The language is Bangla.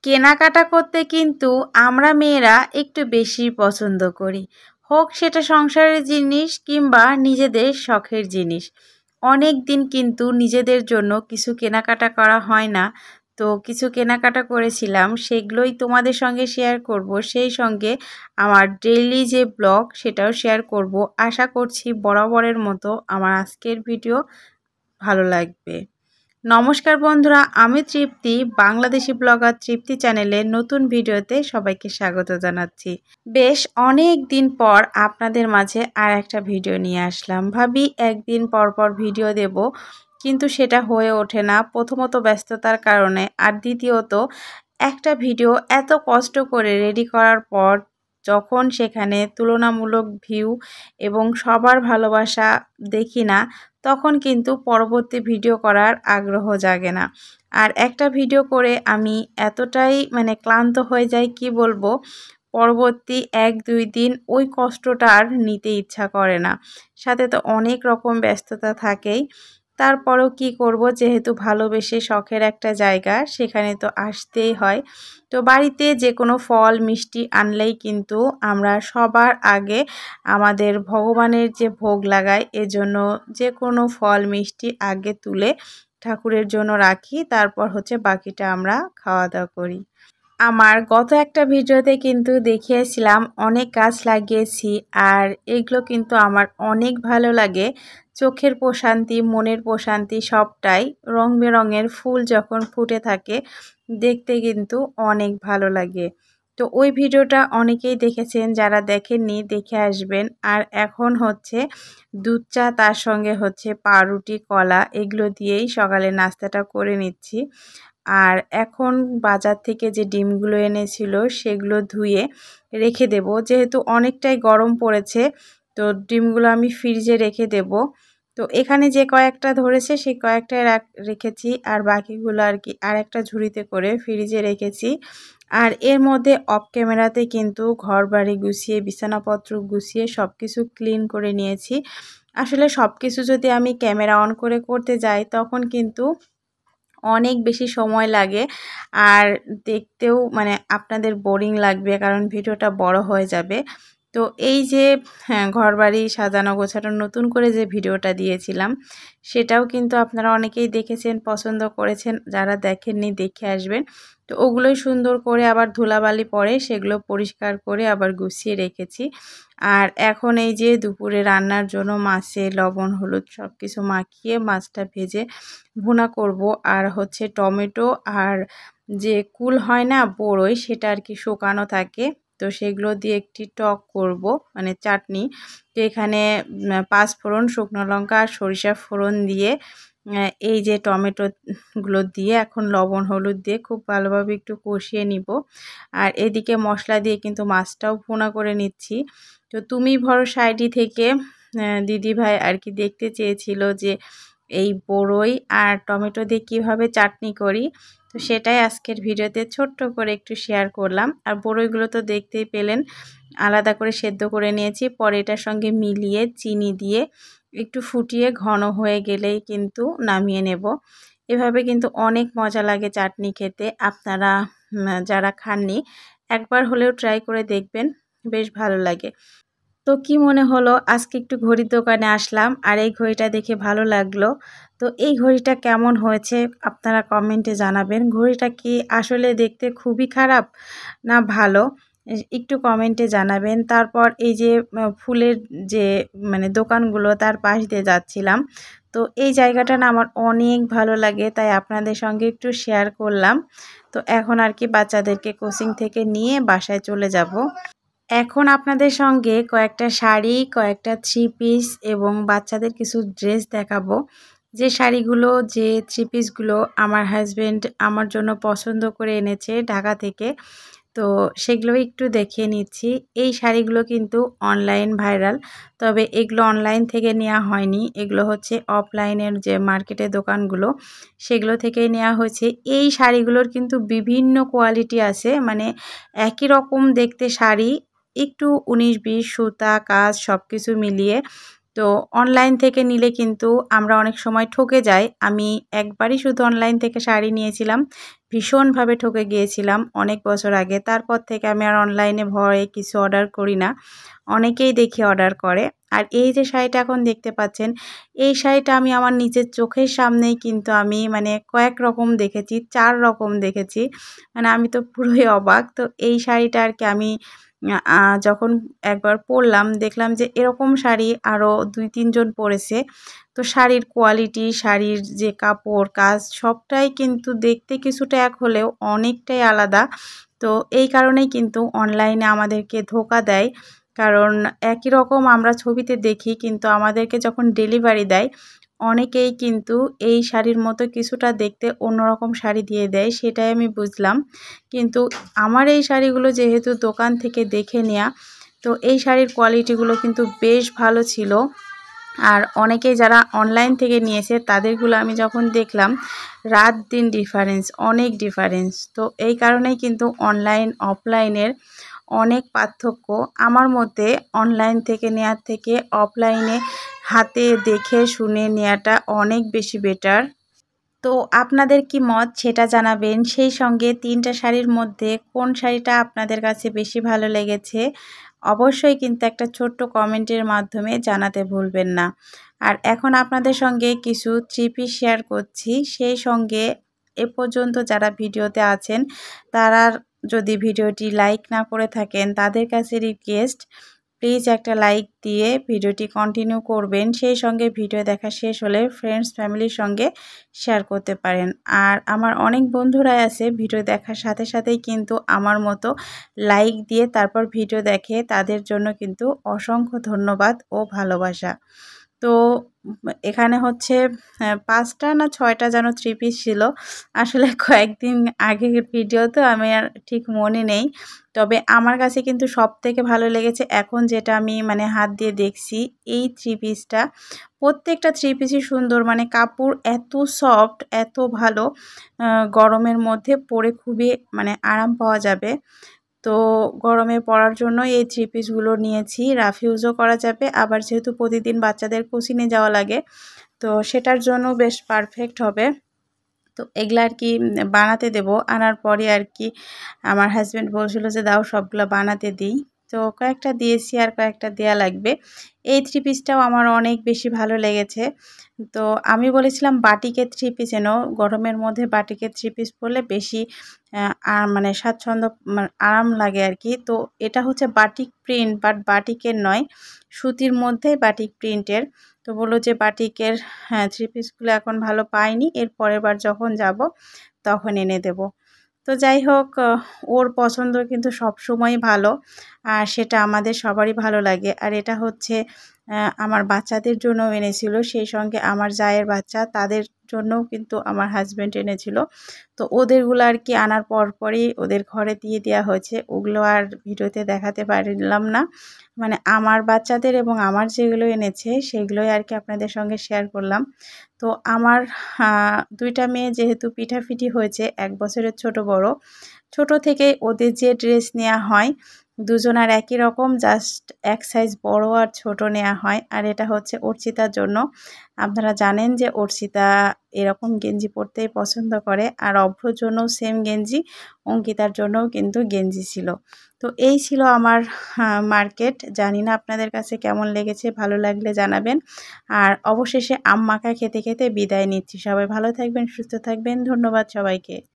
কেনাকাটা করতে কিন্তু আমরা মেয়েরা একটু বেশি পছন্দ করি, হোক সেটা সংসারের জিনিস কিংবা নিজেদের শখের জিনিস। অনেক দিন কিন্তু নিজেদের জন্য কিছু কেনাকাটা করা হয় না, তো কিছু কেনাকাটা করেছিলাম, সেগুলোই তোমাদের সঙ্গে শেয়ার করব। সেই সঙ্গে আমার ডেইলি যে ব্লগ সেটাও শেয়ার করব। আশা করছি বরাবরের মতো আমার আজকের ভিডিও ভালো লাগবে। নমস্কার বন্ধুরা, আমি তৃপ্তি, বাংলাদেশি ব্লগার তৃপ্তি চ্যানেলে নতুন ভিডিওতে সবাইকে স্বাগত জানাচ্ছি। বেশ অনেক দিন পর আপনাদের মাঝে আর একটা ভিডিও নিয়ে আসলাম। ভাবি একদিন পর পর ভিডিও দেব, কিন্তু সেটা হয়ে ওঠে না, প্রথমত ব্যস্ততার কারণে, আর দ্বিতীয়ত একটা ভিডিও এত কষ্ট করে রেডি করার পর যখন সেখানে তুলনামূলক ভিউ এবং সবার ভালোবাসা দেখি না, তখন কিন্তু পরবর্তী ভিডিও করার আগ্রহ জাগে না। আর একটা ভিডিও করে আমি এতটাই ক্লান্ত হয়ে যাই, কি বলবো, পরবর্তী 1-2 দিন ওই কষ্টটা আর নিতে ইচ্ছা করে না। সাথে তো অনেক রকম ব্যস্ততা থাকেই, তারপরেও কি করব, যেহেতু ভালোবেসে শখের একটা জায়গা, সেখানে তো আসতেই হয়। তো বাড়িতে যে কোনো ফল মিষ্টি আনলেই কিন্তু আমরা সবার আগে আমাদের ভগবানের যে ভোগ লাগাই, এজন্য যে কোনো ফল মিষ্টি আগে তুলে ঠাকুরের জন্য রাখি, তারপর হচ্ছে বাকিটা আমরা খাওয়া দাওয়া করি। আমার গত একটা ভিডিওতে কিন্তু দেখিয়েছিলাম অনেক গাছ লাগিয়েছি, আর এগুলো কিন্তু আমার অনেক ভালো লাগে। চোখের প্রশান্তি, মনের প্রশান্তি সবটাই। রং বেরঙের ফুল যখন ফুটে থাকে দেখতে কিন্তু অনেক ভালো লাগে। তো ওই ভিডিওটা অনেকেই দেখেছেন, যারা দেখেননি দেখে আসবেন। আর এখন হচ্ছে দুধ চা, তার সঙ্গে হচ্ছে পাউরুটি, কলা, এগুলো দিয়েই সকালে নাস্তাটা করে নিচ্ছি। আর এখন বাজার থেকে যে ডিমগুলো এনেছিল সেগুলো ধুয়ে রেখে দেব, যেহেতু অনেকটাই গরম পড়েছে, তো ডিমগুলো আমি ফ্রিজে রেখে দেব। তো এখানে যে কয়েকটা ধরেছে সেই কয়েকটাই রেখেছি, আর বাকিগুলো আর কি আর একটা ঝুড়িতে করে ফ্রিজে রেখেছি। আর এর মধ্যে অফ ক্যামেরাতে কিন্তু ঘর বাড়ি গুছিয়ে, বিছানাপত্র গুছিয়ে সব কিছু ক্লিন করে নিয়েছি। আসলে সব কিছু যদি আমি ক্যামেরা অন করে করতে যাই তখন কিন্তু অনেক বেশি সময় লাগে, আর দেখতেও আপনাদের বোরিং লাগবে, কারণ ভিডিওটা বড় হয়ে যাবে। তো এই যে ঘরবাড়ি সাজানো গোছানো নতুন করে যে ভিডিওটা দিয়েছিলাম, সেটাও কিন্তু আপনারা অনেকেই দেখেছেন, পছন্দ করেছেন। যারা দেখেননি দেখে আসবেন। তো ওগুলোই সুন্দর করে আবার ধুলাবালি পড়ে সেগুলো পরিষ্কার করে আবার গুছিয়ে রেখেছি। আর এখন এই যে দুপুরে রান্নার জন্য মাছে লবণ হলুদ সব কিছু মাখিয়ে মাছটা ভেজে ভুনা করব। আর হচ্ছে টমেটো আর যে কুল হয় না, বড়ই, সেটা আর কি শুকানো থাকে, তো সেগুলো দিয়ে একটি টক করব, চাটনি। তো এখানে 5 ফোড়ন, শুকনো লঙ্কা আর সরিষা ফোড়ন দিয়ে এই যে টমেটোগুলো দিয়ে এখন লবণ হলুদ দিয়ে খুব ভালোভাবে একটু কষিয়ে নিব। আর এদিকে মশলা দিয়ে কিন্তু মাছটাও ভুনা করে নিচ্ছি। তো তুমি ভরসা আইডি থেকে দিদিভাই আর কি দেখতে চেয়েছিল যে এই বড়ই আর টমেটো দিয়ে কীভাবে চাটনি করি, তো সেটাই আজকের ভিডিওতে ছোট্ট করে একটু শেয়ার করলাম। আর বড়ইগুলো তো দেখতেই পেলেন, আলাদা করে সেদ্ধ করে নিয়েছি, পরে এটার সঙ্গে মিলিয়ে চিনি দিয়ে একটু ফুটিয়ে ঘন হয়ে গেলেই কিন্তু নামিয়ে নেব। এভাবে কিন্তু অনেক মজা লাগে চাটনি খেতে। আপনারা যারা খাননি একবার হলেও ট্রাই করে দেখবেন, বেশ ভালো লাগে। তো কি মনে হলো, আজকে একটু ঘড়ির দোকানে আসলাম, আর এই ঘড়িটা দেখে ভালো লাগলো। তো এই ঘড়িটা কেমন হয়েছে আপনারা কমেন্টে জানাবেন। ঘড়িটা কি আসলে দেখতে খুবই খারাপ না ভালো, একটু কমেন্টে জানাবেন। তারপর এই যে ফুলের যে দোকানগুলো, তার পাশ দিয়ে যাচ্ছিলাম, তো এই জায়গাটা না আমার অনেক ভালো লাগে, তাই আপনাদের সঙ্গে একটু শেয়ার করলাম। তো এখন আর কি বাচ্চাদেরকে কোচিং থেকে নিয়ে বাসায় চলে যাব। এখন আপনাদের সঙ্গে কয়েকটা শাড়ি, কয়েকটা 3 পিস এবং বাচ্চাদের কিছু ড্রেস দেখাবো। যে শাড়িগুলো, যে 3 পিসগুলো আমার হাজব্যান্ড আমার জন্য পছন্দ করে এনেছে ঢাকা থেকে, তো সেগুলো একটু দেখিয়ে নিচ্ছি। এই শাড়িগুলো কিন্তু অনলাইন ভাইরাল, তবে এগুলো অনলাইন থেকে নেওয়া হয়নি, এগুলো হচ্ছে অফলাইনের যে মার্কেটের দোকানগুলো সেগুলো থেকেই নেওয়া হয়েছে। এই শাড়িগুলোর কিন্তু বিভিন্ন কোয়ালিটি আছে, একই রকম দেখতে শাড়ি, একটু 19-20 সুতা কাজ সব কিছু মিলিয়ে। তো অনলাইন থেকে নিলে কিন্তু আমরা অনেক সময় ঠকে যাই। আমি একবারই শুধু অনলাইন থেকে শাড়ি নিয়েছিলাম, ভীষণভাবে ঠকে গিয়েছিলাম অনেক বছর আগে। তারপর থেকে আমি আর অনলাইনে ভয়ে কিছু অর্ডার করি না। অনেকেই দেখি অর্ডার করে। আর এই যে শাড়িটা এখন দেখতে পাচ্ছেন, এই শাড়িটা আমি আমার নিজের চোখের সামনেই কিন্তু আমি মানে কয়েক রকম দেখেছি, ৪ রকম দেখেছি। মানে আমি তো পুরোই অবাক। তো এই শাড়িটা আর কি আমি যখন একবার পরলাম দেখলাম যে এরকম শাড়ি আরও ২-৩ জন পরেছে। তো শাড়ির কোয়ালিটি, শাড়ির যে কাপড়, কাজ সবটাই কিন্তু দেখতে কিছুটা এক হলেও অনেকটাই আলাদা। তো এই কারণেই কিন্তু অনলাইনে আমাদেরকে ধোঁকা দেয়। কারণ একই রকম আমরা ছবিতে দেখি কিন্তু আমাদেরকে যখন ডেলিভারি দেয় অনেকেই কিন্তু এই শাড়ির মতো কিছুটা দেখতে অন্যরকম শাড়ি দিয়ে দেয়, সেটাই আমি বুঝলাম। কিন্তু আমার এই শাড়িগুলো যেহেতু দোকান থেকে দেখে নেওয়া, তো এই শাড়ির কোয়ালিটিগুলো কিন্তু বেশ ভালো ছিল। আর অনেকেই যারা অনলাইন থেকে নিয়েছে তাদেরগুলো আমি যখন দেখলাম রাত দিন ডিফারেন্স, অনেক ডিফারেন্স। তো এই কারণেই কিন্তু অনলাইন অফলাইনের অনেক পার্থক্য। আমার মতে অনলাইন থেকে নেওয়ার থেকে অফলাইনে হাতে দেখে শুনে নেওয়াটা অনেক বেশি বেটার। তো আপনাদের কি মত সেটা জানাবেন। সেই সঙ্গে ৩টা শাড়ির মধ্যে কোন শাড়িটা আপনাদের কাছে বেশি ভালো লেগেছে অবশ্যই কিন্তু একটা ছোট্ট কমেন্টের মাধ্যমে জানাতে ভুলবেন না। আর এখন আপনাদের সঙ্গে কিছু থ্রি পিস শেয়ার করছি। সেই সঙ্গে এ পর্যন্ত যারা ভিডিওতে আছেন তারা যদি ভিডিওটি লাইক না করে থাকেন তাদের কাছে রিকোয়েস্ট, প্লিজ একটা লাইক দিয়ে ভিডিওটি কন্টিনিউ করবেন। সেই সঙ্গে ভিডিও দেখা শেষ হলে ফ্রেন্ডস ফ্যামিলির সঙ্গে শেয়ার করতে পারেন। আর আমার অনেক বন্ধুরাই আছে ভিডিও দেখার সাথে সাথেই কিন্তু আমার মতো লাইক দিয়ে তারপর ভিডিও দেখে, তাদের জন্য কিন্তু অসংখ্য ধন্যবাদ ও ভালোবাসা। তো এখানে হচ্ছে ৫টা না ৬টা যেন থ্রি পিস ছিল। আসলে কয়েকদিন আগের ভিডিও তো আমি আর ঠিক মনে নেই। তবে আমার কাছে কিন্তু সবথেকে ভালো লেগেছে এখন যেটা আমি মানে হাত দিয়ে দেখছি এই থ্রি পিসটা। প্রত্যেকটা থ্রি পিসই সুন্দর, মানে কাপড় এত সফট, এত ভালো, গরমের মধ্যে পরে খুবই মানে আরাম পাওয়া যাবে। তো গরমে পরার জন্য এই থ্রি পিসগুলো নিয়েছি। রাফ ইউজও করা যাবে, আবার যেহেতু প্রতিদিন বাচ্চাদের কোচিংয়ে যাওয়া লাগে তো সেটার জন্য বেশ পারফেক্ট হবে। তো এগুলা আর কি বানাতে দেব। আনার পরে আর কি আমার হাজব্যান্ড বলছিল যে দাও সবগুলো বানাতে দিই। তো কয়েকটা দিয়েছি আর কয়েকটা দেয়া লাগবে। এই থ্রি পিসটাও আমার অনেক বেশি ভালো লেগেছে। তো আমি বলেছিলাম বাটিকের থ্রি পিস এনো, গরমের মধ্যে বাটিকের থ্রি পিস পরলে বেশি মানে স্বাচ্ছন্দ্য মানে আরাম লাগে আর কি। তো এটা হচ্ছে বাটিক প্রিন্ট, বাট বাটিকের নয়, সুতির মধ্যে বাটিক প্রিন্টের। তো বললো যে বাটিকের থ্রি পিসগুলো এখন ভালো পাইনি, এর পরের বার যখন যাব তখন এনে দেব। তো যাই হোক, ওর পছন্দ কিন্তু সবসময়ই ভালো আর সেটা আমাদের সবারই ভালো লাগে। আর এটা হচ্ছে আমার বাচ্চাদের জন্যও এনেছিল, সেই সঙ্গে আমার জায়ের বাচ্চা তাদের জন্যও কিন্তু আমার হাজব্যান্ড এনেছিল। তো ওদেরগুলো আর কি আনার পরই ওদের ঘরে দিয়ে দেওয়া হয়েছে, ওগুলো আর ভিডিওতে দেখাতে পারলাম না। মানে আমার বাচ্চাদের এবং আমার যেগুলো এনেছে সেগুলোই আর কি আপনাদের সঙ্গে শেয়ার করলাম। তো আমার 2টা মেয়ে যেহেতু পিঠাপিঠি হয়েছে 1 বছরের ছোট বড়, ছোট থেকে ওদের যে ড্রেস নেওয়া হয় দুজনার একই রকম, জাস্ট এক সাইজ বড় আর ছোট নেওয়া হয়। আর এটা হচ্ছে অর্চিতার জন্য। আপনারা জানেন যে অর্চিতা এরকম গেঞ্জি পরতেই পছন্দ করে। আর অভ্রর জন্যও সেম গেঞ্জি, অঙ্কিতার জন্যও কিন্তু গেঞ্জি ছিল। তো এই ছিল আমার মার্কেট। জানি না আপনাদের কাছে কেমন লেগেছে, ভালো লাগলে জানাবেন। আর অবশেষে আম মাখা খেতে খেতে বিদায় নিচ্ছি। সবাই ভালো থাকবেন, সুস্থ থাকবেন। ধন্যবাদ সবাইকে।